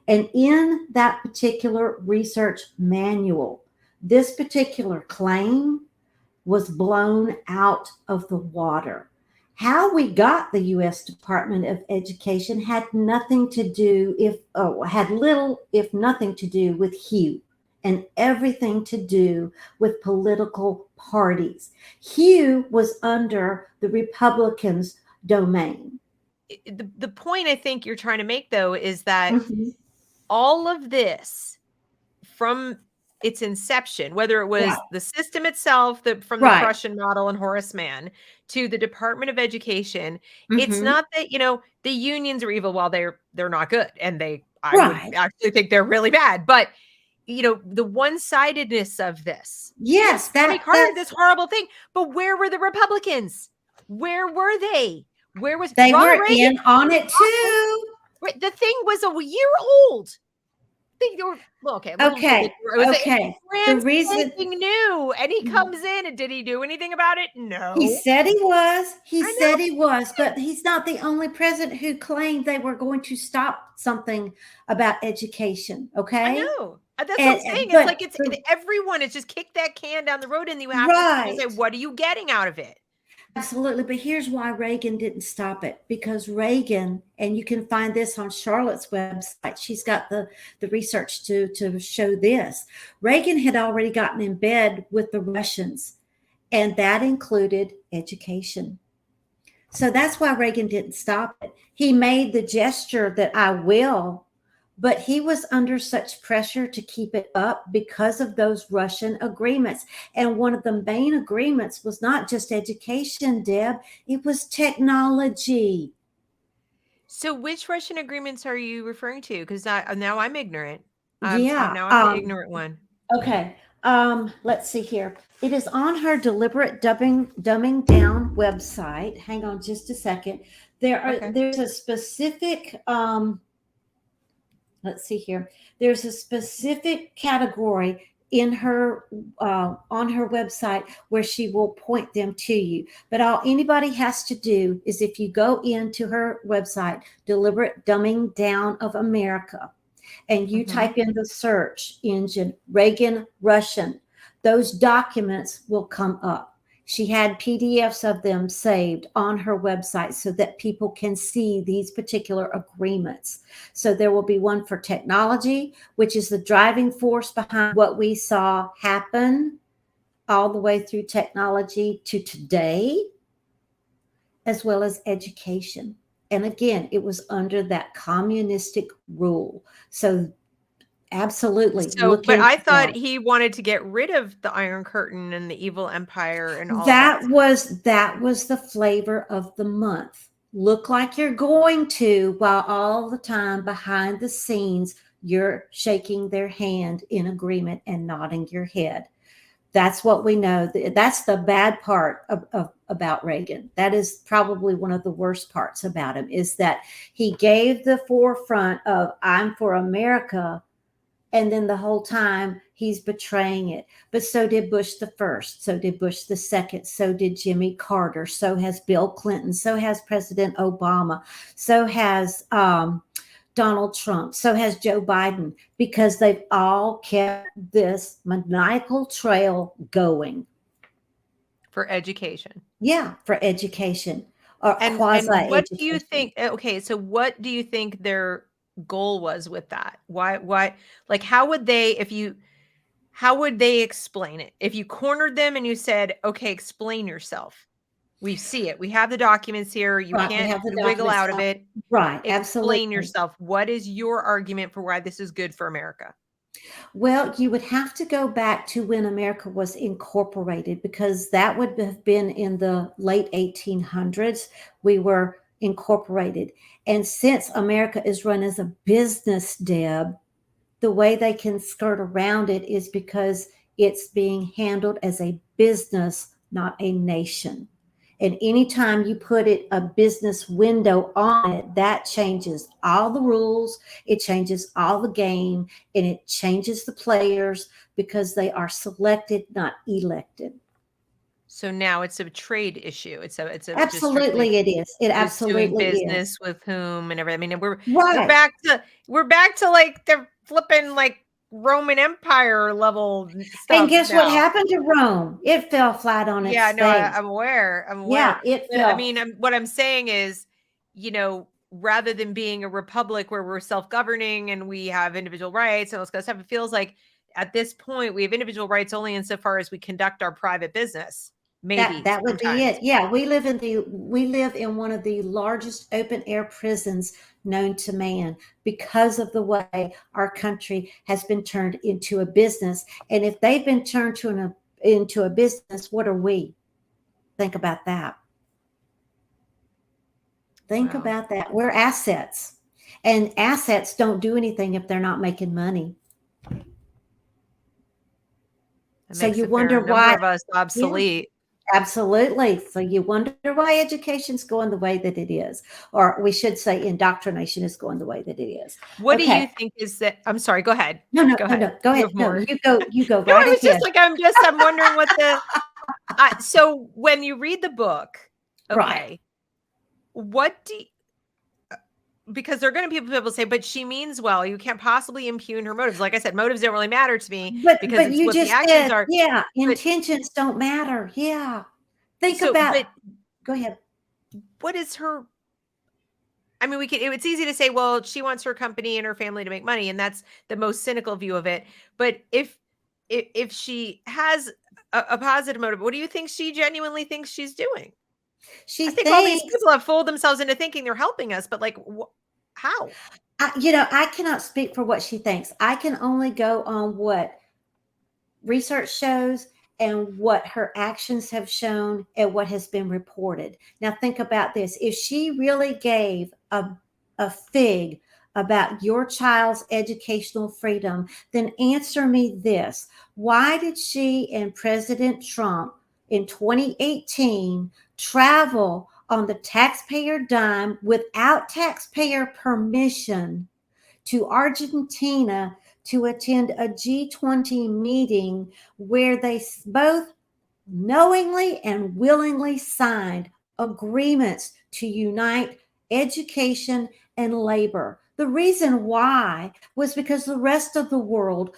And in that particular research manual, this particular claim was blown out of the water. How we got the U.S. Department of Education had nothing to do, had little, if nothing to do with HUE, and everything to do with political parties. HUE was under the Republicans' domain. The point I think you're trying to make, though, is that Mm-hmm. all of this from its inception, whether it Right, was the system itself, from the right. Prussian model and Horace Mann to the Department of Education, it's Mm-hmm. not that, the unions are evil while they're not good. And I would Right. actually think they're really bad. But the one-sidedness of this. Yes, Yes, Jimmy that Carter did this that's horrible thing, but where were the Republicans? Where were they? Where was they Ronald were Reagan? in on Was it awful. too. Right, the thing was a year old. They were well, okay, we won't say that Okay, it was okay. The brand reason spanking new, and he comes in, and did he do anything about it? he No. said he was, I know, but he's not the only president who claimed they were going to stop something about education. I Okay, know. That's what I'm saying. It's but like everyone has just kicked that can down the road, and you have to kind of say, right. "What are you getting out of it?" Absolutely. But here's why Reagan didn't stop it, because Reagan, and you can find this on Charlotte's website. She's got the research to show this. Reagan had already gotten in bed with the Russians, and that included education. So that's why Reagan didn't stop it. He made the gesture that I will, but he was under such pressure to keep it up because of those Russian agreements. And one of the main agreements was not just education, Deb, it was technology. So, which Russian agreements are you referring to? Because now I'm ignorant. Yeah. Now I'm the ignorant one. Okay. Let's see here. It is on her deliberate dumbing down website. Hang on just a second. Okay. There's a specific let's see here. There's a specific category in her on her website where she will point them to you. But all anybody has to do is, if you go into her website, Deliberate Dumbing Down of America, and you Hmm. type in the search engine Reagan Russian, those documents will come up. She had PDFs of them saved on her website so that people can see these particular agreements. So there will be one for technology, which is the driving force behind what we saw happen all the way through technology to today, as well as education. And again, it was under that communistic rule. So absolutely So, look but into I thought that. he wanted to get rid of the Iron Curtain and the evil empire and all of that. That was the flavor of the month. Look like you're going to, while all the time behind the scenes, you're shaking their hand in agreement and nodding your head. That's what we know. That's the bad part about Reagan. That is probably one of the worst parts about him, is that he gave the forefront of "I'm for America," and then the whole time he's betraying it. But so did Bush the first, so did Bush the second, so did Jimmy Carter, so has Bill Clinton, so has President Obama, so has Donald Trump, so has Joe Biden, because they've all kept this maniacal trail going. For education. Yeah, for education or And quasi what do you education. think, okay, so what do you think their goal was with that? Why, like, how would they, if you, how would they explain it? If you cornered them and you said, "Okay, explain yourself. We see it. We have the documents here. You Right, we can't have the wiggle documents out of now. it. Right, Explain absolutely. yourself. What is your argument for why this is good for America?" Well, you would have to go back to when America was incorporated, because that would have been in the late 1800s. We were incorporated. And since America is run as a business, Deb, the way they can skirt around it is because it's being handled as a business, not a nation. And anytime you put it a business window on it, that changes all the rules, it changes all the game, and it changes the players because they are selected, not elected. So now it's a trade issue. It's a just strictly Absolutely, it is. It who's doing absolutely is. business with whom and everything. I mean, and we're Right. back to we're back to like the flipping like Roman Empire level And stuff guess what now. happened to Rome? It fell flat on its Yeah, no, face. I'm aware. I'm Yeah, aware. it But I fell. mean, what I'm saying is, rather than being a republic where we're self-governing and we have individual rights and all this kind of stuff, it feels like at this point we have individual rights only insofar as we conduct our private business. That Maybe that would be sometimes. it. Yeah, we live in one of the largest open air prisons known to man, because of the way our country has been turned into a business. And if they've been turned into a business, what are we? Think about that. Think Wow. about that. We're assets. And assets don't do anything if they're not making money. That So makes you a fair wonder number why. of us Yeah. obsolete. Absolutely. So you wonder why education's going the way that it is, or we should say indoctrination is going the way that it is. What do you Okay. think is that I'm sorry, go ahead. No, no, Go no, ahead. no. Go You ahead. have No, more. you go No, right I was just ahead. like, I'm wondering what the so when you read the book, Right. okay, what do you, because there are going to be people say, but she means well. You can't possibly impugn her motives. Like I said, motives don't really matter to me because But it's you what the just actions said, are. yeah, But intentions don't matter. Yeah. Think about, but go ahead. what is her? I mean, it's easy to say, well, she wants her company and her family to make money, and that's the most cynical view of it. But if she has a positive motive, what do you think she genuinely thinks she's doing? She I think all these thinks, people have fooled themselves into thinking they're helping us, but like, how? I cannot speak for what she thinks. I can only go on what research shows and what her actions have shown and what has been reported. Now, think about this. If she really gave a fig about your child's educational freedom, then answer me this. Why did she and President Trump in 2018 travel on the taxpayer dime without taxpayer permission to Argentina to attend a G20 meeting where they both knowingly and willingly signed agreements to unite education and labor? The reason why was because the rest of the world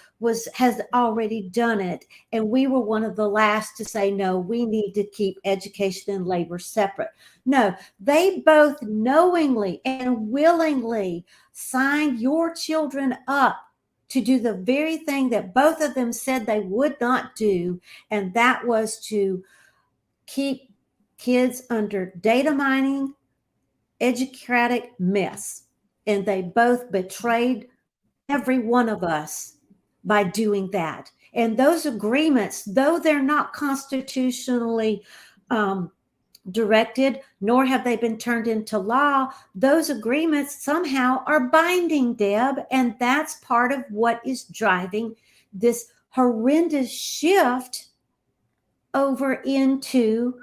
has already done it, and we were one of the last to say no, we need to keep education and labor separate. No, they both knowingly and willingly signed your children up to do the very thing that both of them said they would not do, and that was to keep kids under data mining, educratic mess. And they both betrayed every one of us by doing that. And those agreements, though they're not constitutionally directed, nor have they been turned into law, those agreements somehow are binding, Deb. And that's part of what is driving this horrendous shift over into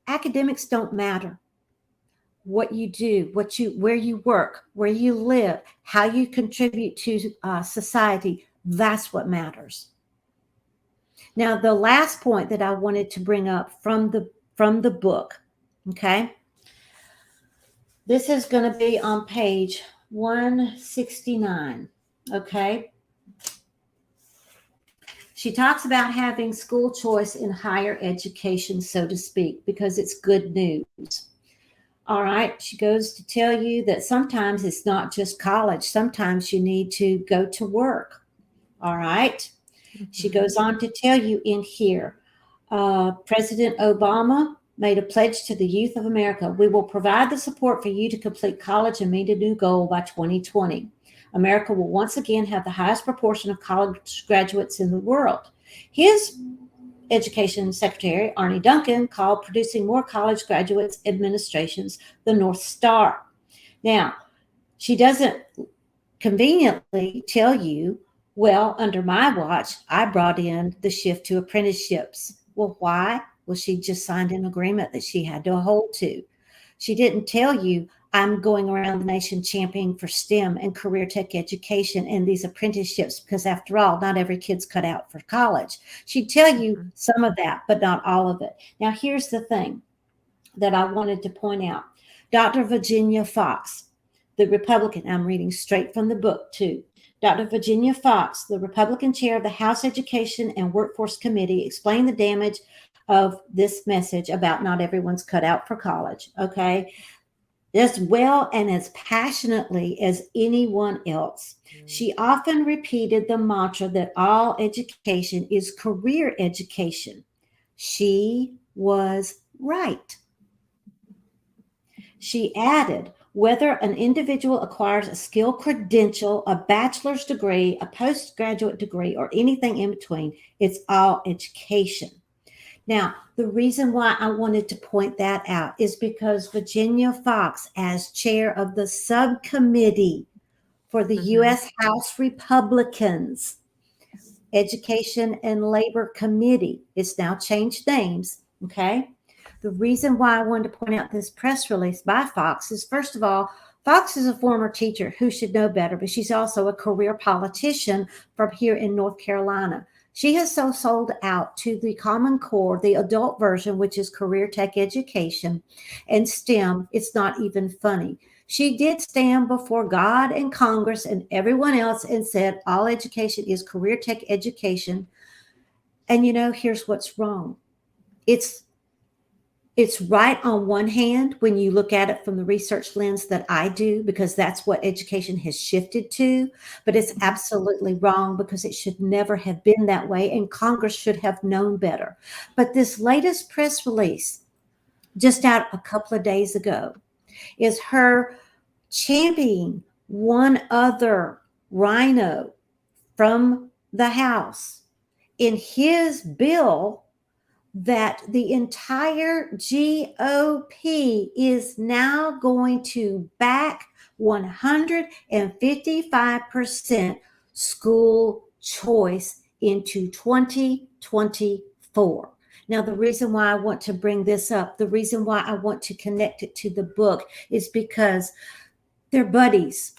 academics don't matter. What you do, where you work, where you live, how you contribute to society, that's what matters. Now, the last point that I wanted to bring up from the book, okay? This is going to be on page 169, okay? She talks about having school choice in higher education, so to speak, because it's good news. All right. She goes to tell you that sometimes it's not just college. Sometimes you need to go to work. All right. Mm-hmm. She goes on to tell you in here, President Obama made a pledge to the youth of America. We will provide the support for you to complete college and meet a new goal by 2020. America will once again have the highest proportion of college graduates in the world. His Education Secretary Arne Duncan called producing more college graduates administrations the North Star. Now, she doesn't conveniently tell you, well, under my watch, I brought in the shift to apprenticeships. Well, why? Well, she just signed an agreement that she had to hold to. She didn't tell you, I'm going around the nation championing for STEM and career tech education and these apprenticeships, because after all, not every kid's cut out for college. She'd tell you some of that, but not all of it. Now, here's the thing that I wanted to point out. Dr. Virginia Fox, the Republican, I'm reading straight from the book too. Dr. Virginia Fox, the Republican chair of the House Education and Workforce Committee, explained the damage of this message about not everyone's cut out for college, okay? As well and as passionately as anyone else. She often repeated the mantra that all education is career education. She was right. She added, whether an individual acquires a skill credential, a bachelor's degree, a postgraduate degree, or anything in between, it's all education. Now, the reason why I wanted to point that out is because Virginia Fox, as chair of the subcommittee for the U.S. House Republicans Education and Labor Committee, it's now changed names, okay? The reason why I wanted to point out this press release by Fox is, first of all, Fox is a former teacher who should know better, but she's also a career politician from here in North Carolina. She has so sold out to the Common Core, the adult version, which is career tech education and STEM. It's not even funny. She did stand before God and Congress and everyone else and said, all education is career tech education. And here's what's wrong. It's right on one hand when you look at it from the research lens that I do, because that's what education has shifted to, but it's absolutely wrong because it should never have been that way, and Congress should have known better. But this latest press release, just out a couple of days ago, is her championing one other rhino from the House in his bill that the entire GOP is now going to back 155% school choice into 2024. Now, the reason why I want to bring this up, the reason why I want to connect it to the book is because they're buddies.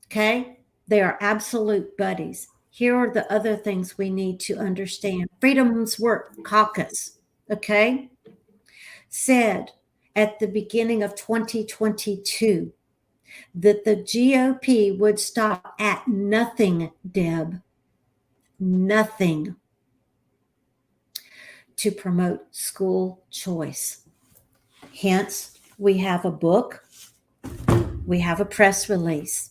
Okay? They are absolute buddies. Here are the other things we need to understand. Freedom's Work Caucus, okay, said at the beginning of 2022 that the GOP would stop at nothing, Deb, nothing, to promote school choice. Hence, we have a book, we have a press release.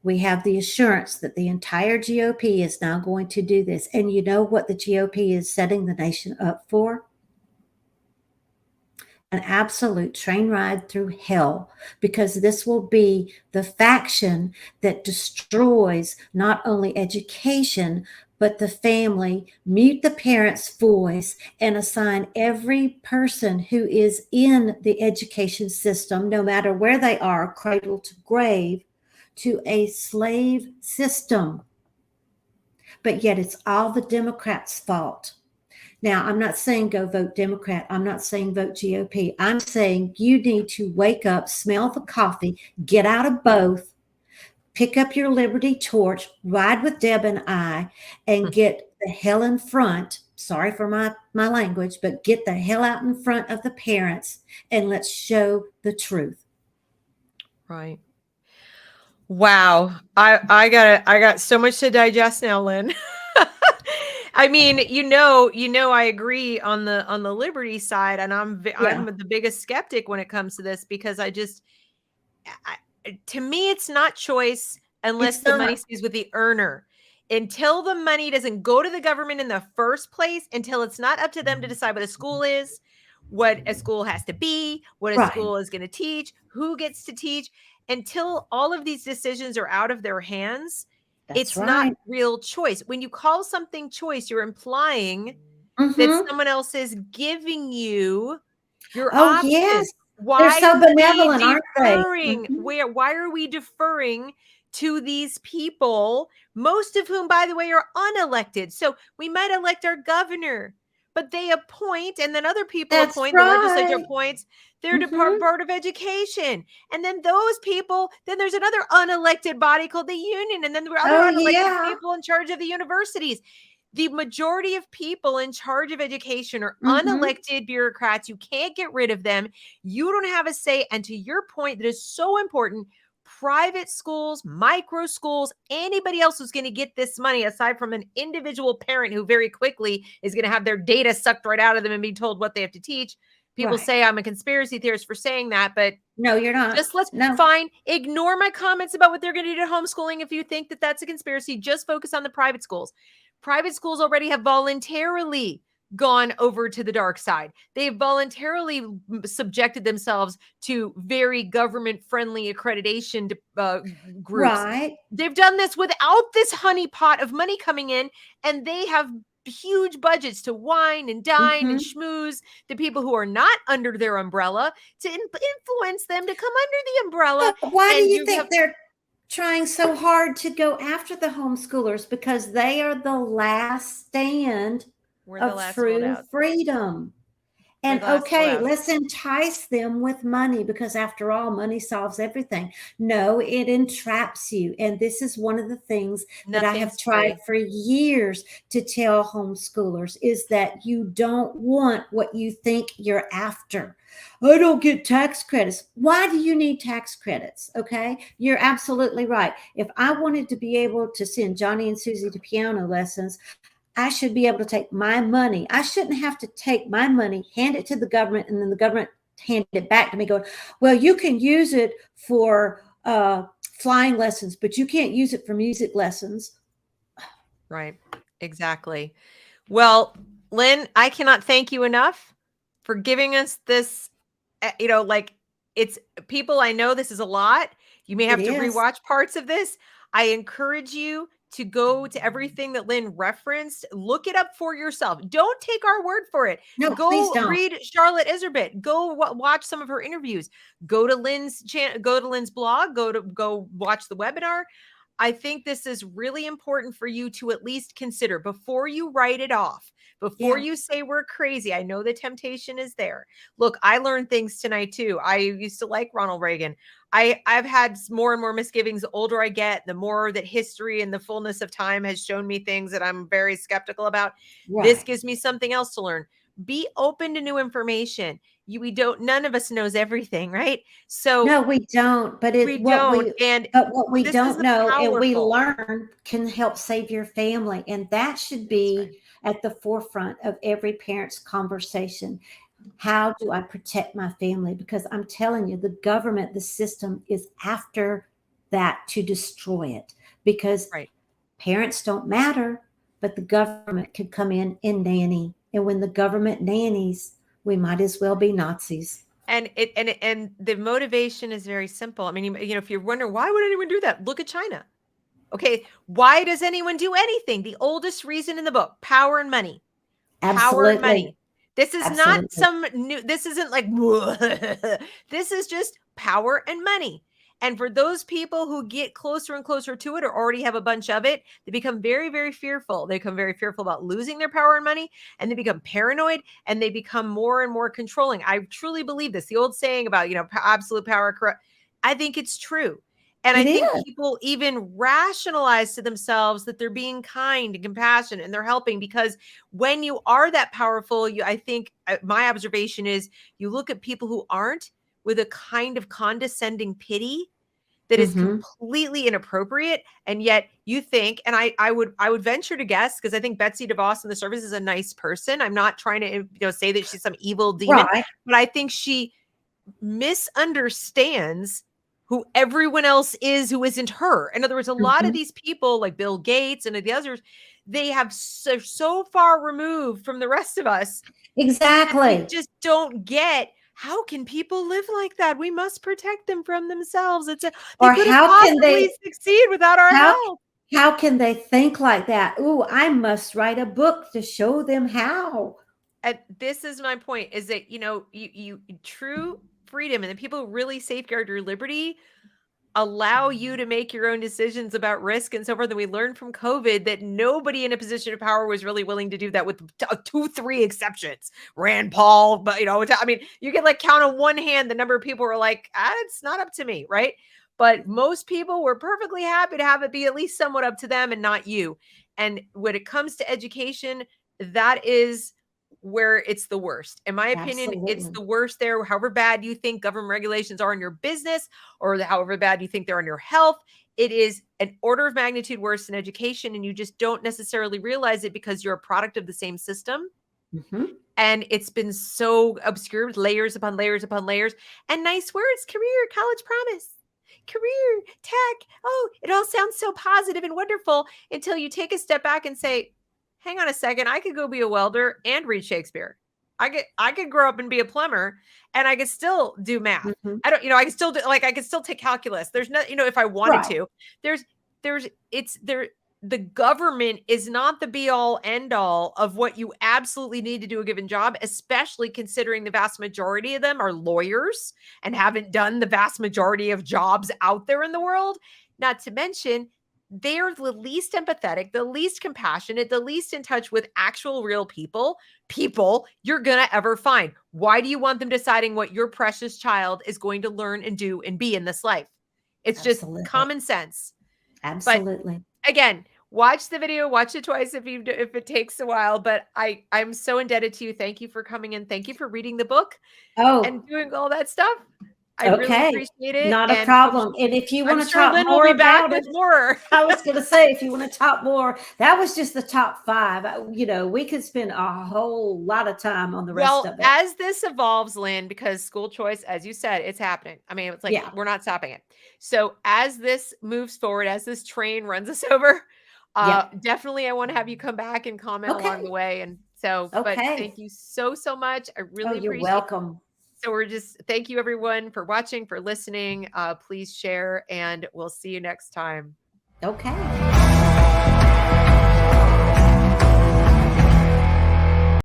We have the assurance that the entire GOP is now going to do this. And you know what the GOP is setting the nation up for? an absolute train ride through hell, because this will be the faction that destroys not only education, but the family, mute the parents' voice, and assign every person who is in the education system, no matter where they are, cradle to grave, to a slave system. But yet it's all the Democrats' fault. Now, I'm not saying go vote Democrat. I'm not saying vote GOP. I'm saying you need to wake up, smell the coffee, get out of both, pick up your Liberty torch, ride with Deb and I, and get the hell in front. Sorry for my language, but get the hell out in front of the parents and let's show the truth. Right. Wow. I got so much to digest now, Lynn. I mean, I agree on the liberty side, and I'm Yeah, the biggest skeptic when it comes to this, because to me, it's not choice unless it's the money not. stays with the earner. Until the money doesn't go to the government in the first place, until it's not up to them to decide what a school is, what a school has to be, what a Right. school is going to teach, who gets to teach, until all of these decisions are out of their hands, That's it's not right. real choice. When you call something choice, you're implying that Mm-hmm. someone else is giving you your Oh, option. yes. They're Why so are we benevolent, aren't they? deferring? Mm-hmm. Why are we deferring to these people, most of whom, by the way, are unelected? So we might elect our governor, but they appoint, and then other people That's appoint, the legislature right. appoints their Mm-hmm. Board of Education. And then those people, then there's another unelected body called the union, and then there are other Oh, unelected yeah. people in charge of the universities. The majority of people in charge of education are Mm-hmm. unelected bureaucrats. You can't get rid of them. You don't have a say. And to your point, that is so important, private schools, micro schools, anybody else who's going to get this money, aside from an individual parent who very quickly is going to have their data sucked right out of them and be told what they have to teach. People Right. say I'm a conspiracy theorist for saying that, but No, you're not. just let's No. fine. Ignore my comments about what they're going to do to homeschooling. If you think that that's a conspiracy, just focus on the private schools. Private schools already have voluntarily gone over to the dark side. They've voluntarily subjected themselves to very government friendly accreditation groups. Right. They've done this without this honeypot of money coming in, and they have huge budgets to wine and dine and Mm-hmm. schmooze the people who are not under their umbrella, to influence them to come under the umbrella. But why do And you you have think they're trying so hard to go after the homeschoolers? Because they are the last stand we're the of last true holdout. freedom. We're And the last okay, holdout. let's entice them with money, because after all, money solves everything. No, it entraps you. And this is one of the things that I have Nothing's tried free. for years to tell homeschoolers, is that you don't want what you think you're after. I don't get tax credits. Why do you need tax credits? Okay, you're absolutely right. If I wanted to be able to send Johnny and Susie to piano lessons, I should be able to take my money. I shouldn't have to take my money, hand it to the government, and then the government hand it back to me going, well, you can use it for flying lessons, but you can't use it for music lessons. Right. Exactly. Well, Lynn, I cannot thank you enough for giving us this. Like, it's people, I know this is a lot. You may It have to is. rewatch parts of this. I encourage you to go to everything that Lynn referenced, look it up for yourself. Don't take our word for it. No, please Go don't. read Charlotte Iserbyt. Go watch some of her interviews. Go to Lynn's channel, go to Lynn's blog, go watch the webinar. I think this is really important for you to at least consider before you write it off, before Yeah. you say we're crazy. I know the temptation is there. Look, I learned things tonight too. I used to like Ronald Reagan. I've had more and more misgivings the older I get, the more that history and the fullness of time has shown me things that I'm very skeptical about. This Right. gives me something else to learn. Be open to new information. We don't, none of us knows everything, right? So No, we don't. But it we don't. And what we this is don't the know and we powerful. learn can help save your family. And that should That's right. be at the forefront of every parent's conversation. How do I protect my family? Because I'm telling you, the government, the system is after that to destroy it, because Right. parents don't matter, but the government could come in and nanny. And when the government nannies, We might as well be Nazis. And the motivation is very simple. I mean, if you're wondering why would anyone do that, look at China. Okay, why does anyone do anything? The oldest reason in the book: power and money. Power and Absolutely. money. This is not Absolutely. some new, this isn't like, this is just power and money. And for those people who get closer and closer to it or already have a bunch of it, they become very, very fearful. They become very fearful about losing their power and money, and they become paranoid, and they become more and more controlling. I truly believe this. The old saying about, absolute power, corrupt. I think it's true. And I It think is. people even rationalize to themselves that they're being kind and compassionate and they're helping, because when you are that powerful, I think my observation is you look at people who aren't with a kind of condescending pity that is Mm-hmm. completely inappropriate. And yet you think, and I would venture to guess, because I think Betsy DeVos in the service is a nice person. I'm not trying to say that she's some evil demon, Right. but I think she misunderstands who everyone else is who isn't her. In other words, a lot of Mm-hmm. these people like Bill Gates and the others, they have so far removed from the rest of us that they Exactly. just don't get, how can people live like that? We must protect them from themselves. They Or couldn't how can possibly they succeed without our how help. how can they think like that? Ooh, I must write a book to show them how. And this is my point, is that, you true freedom and the people who really safeguard your liberty allow you to make your own decisions about risk and so forth. And we learned from COVID that nobody in a position of power was really willing to do that, with 2, 3 exceptions. Rand Paul, but I mean, you can like count on one hand the number of people who are like, it's not up to me, right? But most people were perfectly happy to have it be at least somewhat up to them and not you. And when it comes to education, that is where it's the worst. In my opinion, it's Absolutely. the worst there. However bad you think government regulations are in your business, or however bad you think they're on your health, it is an order of magnitude worse in education. And you just don't necessarily realize it because you're a product of the same system. Mm-hmm. And it's been so obscured, layers upon layers upon layers. And nice words: career, college promise, career, tech. Oh, it all sounds so positive and wonderful until you take a step back and say, hang on a second, I could go be a welder and read Shakespeare. I could grow up and be a plumber, and I could still do math. Mm-hmm. I can still do, like, I could still take calculus. There's no, if I wanted Right. to. There's it's there. The government is not the be all end all of what you absolutely need to do a given job, especially considering the vast majority of them are lawyers and haven't done the vast majority of jobs out there in the world. Not to mention, they're the least empathetic, the least compassionate, the least in touch with actual real people you're going to ever find. Why do you want them deciding what your precious child is going to learn and do and be in this life? It's just Absolutely. common sense. But Absolutely. again, watch the video, watch it twice if it takes a while. But I'm so indebted to you. Thank you for coming in. Thank you for reading the book Oh, and doing all that stuff. I really okay. appreciate it. Not a And problem. And if you I'm want to sure talk Lynn will more be back about with it, more. I was going to say, if you want to talk more, that was just the top five. We could spend a whole lot of time on the rest Well, of it. as this evolves, Lynn, because school choice, as you said, it's happening. I mean, it's like Yeah. we're not stopping it. So as this moves forward, as this train runs us over, Yeah. definitely I want to have you come back and comment along the Okay. way. And so, but Okay. thank you so much. I Oh, really you're appreciate it. welcome. So thank you everyone for watching, for listening. Please share, and we'll see you next time. Okay.